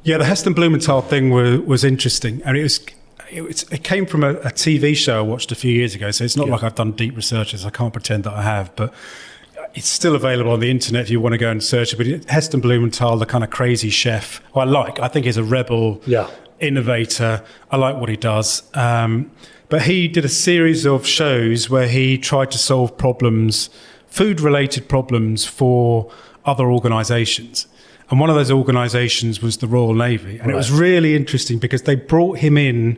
Yeah, the Heston Blumenthal thing was interesting, and it came from a TV show I watched a few years ago. So it's not like I've done deep researches. I can't pretend that I have, but it's still available on the internet if you want to go and search it. But Heston Blumenthal, the kind of crazy chef, I think he's a rebel innovator. I like what he does. But he did a series of shows where he tried to solve problems, food-related problems for other organisations. And one of those organisations was the Royal Navy. And it was really interesting because they brought him in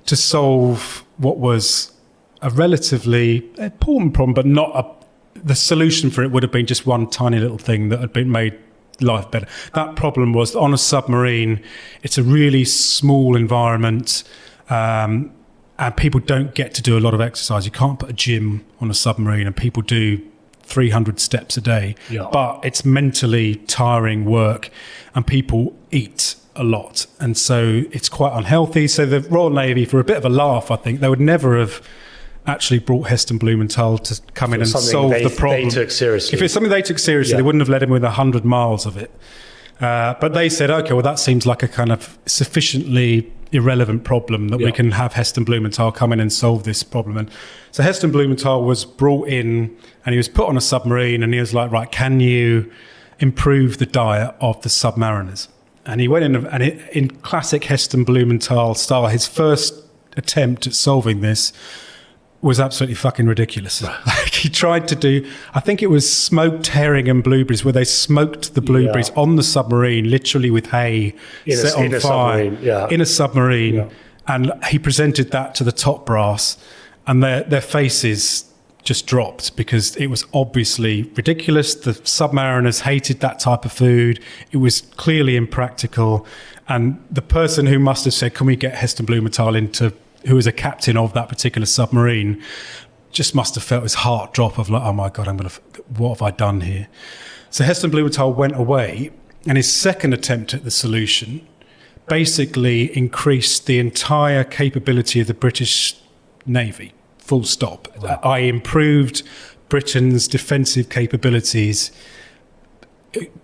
to solve what was a relatively important problem, but the solution for it would have been just one tiny little thing that had been made life better. That problem was on a submarine, it's a really small environment, and people don't get to do a lot of exercise. You can't put a gym on a submarine, and people do 300 steps a day, but it's mentally tiring work, and people eat a lot, and so it's quite unhealthy. So the Royal Navy, for a bit of a laugh, I think they would never have actually brought Heston Blumenthal to come in and solve the problem. They took seriously. If it's something they took seriously, they wouldn't have let him within 100 miles of it. But they said, okay, well, that seems like a kind of sufficiently irrelevant problem that we can have Heston Blumenthal come in and solve this problem. And so Heston Blumenthal was brought in, and he was put on a submarine, and he was like, right, can you improve the diet of the submariners? And he went in, and in classic Heston Blumenthal style, his first attempt at solving this was absolutely fucking ridiculous. Like, he tried to do, I think it was smoked herring and blueberries, where they smoked the blueberries on the submarine, literally with hay set on fire in a submarine. And he presented that to the top brass, and their faces just dropped because it was obviously ridiculous. The submariners hated that type of food. It was clearly impractical. And the person who must have said, can we get Heston Blumenthal who was a captain of that particular submarine, just must have felt his heart drop of like, oh my God, what have I done here? So Heston Blumenthal went away, and his second attempt at the solution basically increased the entire capability of the British Navy, full stop. I improved Britain's defensive capabilities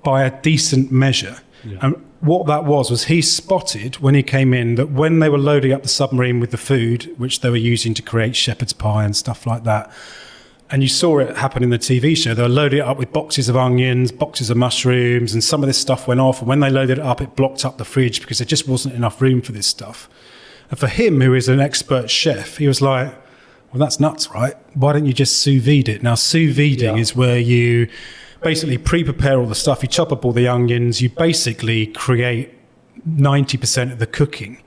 by a decent measure. And what that was he spotted when he came in that when they were loading up the submarine with the food, which they were using to create shepherd's pie and stuff like that, and you saw it happen in the TV show, they were loading it up with boxes of onions, boxes of mushrooms, and some of this stuff went off. And when they loaded it up, it blocked up the fridge because there just wasn't enough room for this stuff. And for him, who is an expert chef, he was like, well, that's nuts, right? Why don't you just sous vide it? Now, sous viding is where you basically pre-prepare all the stuff, you chop up all the onions, you basically create 90% of the cooking,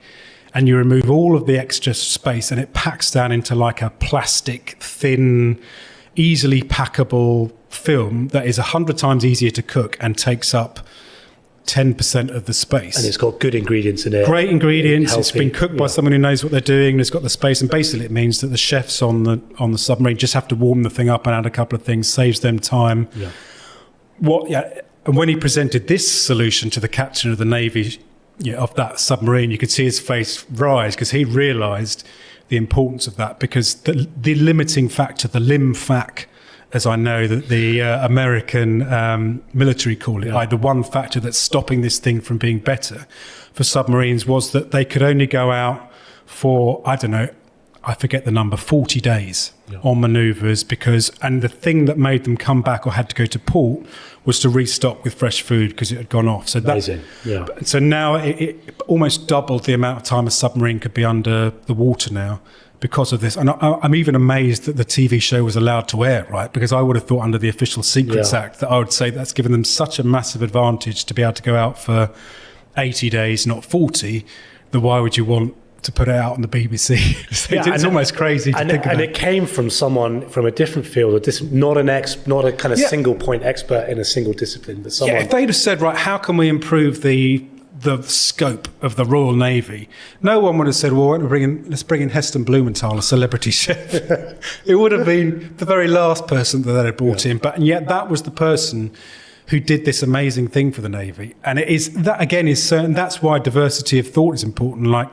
and you remove all of the extra space, and it packs down into like a plastic, thin, easily packable film that is 100 times easier to cook and takes up 10% of the space. And it's got good ingredients in it. Great ingredients. It's been cooked by someone who knows what they're doing, and it's got the space. And basically it means that the chefs on the submarine just have to warm the thing up and add a couple of things, saves them time. And when he presented this solution to the captain of the Navy of that submarine, you could see his face rise because he realised the importance of that, because the limiting factor, the lim-fac, as I know that the American military call it, the one factor that's stopping this thing from being better for submarines was that they could only go out for, I forget the number, 40 days on manoeuvres, and the thing that made them come back or had to go to port was to restock with fresh food because it had gone off. So amazing. So now it almost doubled the amount of time a submarine could be under the water now because of this. And I'm even amazed that the TV show was allowed to air, right? Because I would have thought under the Official Secrets Act that I would say that's given them such a massive advantage to be able to go out for 80 days, not 40, that why would you want to put it out on the BBC? It's almost crazy to think about. And it came from someone from a different field, not a kind of single point expert in a single discipline, but someone. If they'd have said, right, how can we improve the scope of the Royal Navy? No one would have said, well, let's bring in Heston Blumenthal, a celebrity chef. It would have been the very last person that they had brought in, and yet that was the person who did this amazing thing for the Navy. And it is that again is certain. That's why diversity of thought is important. Like,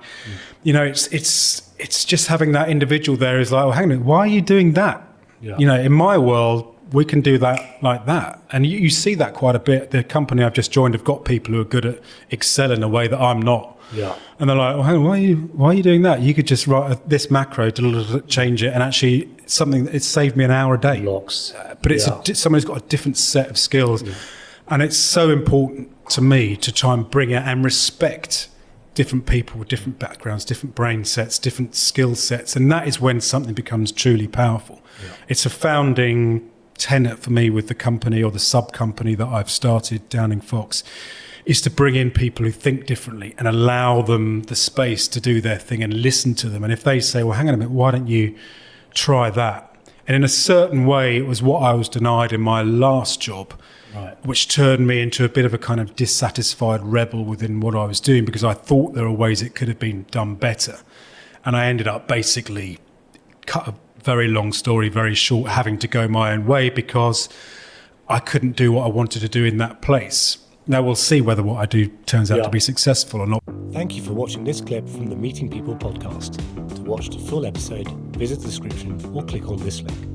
it's just having that individual there is like, well, hang on, why are you doing that? In my world, we can do that like that. And you see that quite a bit. The company I've just joined have got people who are good at Excel in a way that I'm not. Yeah. And they're like, well, hang on, why are you doing that? You could just write this macro, change it, and actually it saved me an hour a day. Blocks. But it's somebody's got a different set of skills. Yeah. And it's so important to me to try and bring out and respect different people with different backgrounds, different brain sets, different skill sets. And that is when something becomes truly powerful. Yeah. It's a founding tenet for me with the company or the sub-company that I've started, Downing Fox, is to bring in people who think differently and allow them the space to do their thing and listen to them. And if they say, well, hang on a minute, why don't you try that? And in a certain way, it was what I was denied in my last job, right, which turned me into a bit of a kind of dissatisfied rebel within what I was doing, because I thought there were ways it could have been done better. And I ended up basically, cut a very long story very short, having to go my own way because I couldn't do what I wanted to do in that place. Now we'll see whether what I do turns out to be successful or not. Thank you for watching this clip from the Meeting People podcast. To watch the full episode, visit the description or click on this link.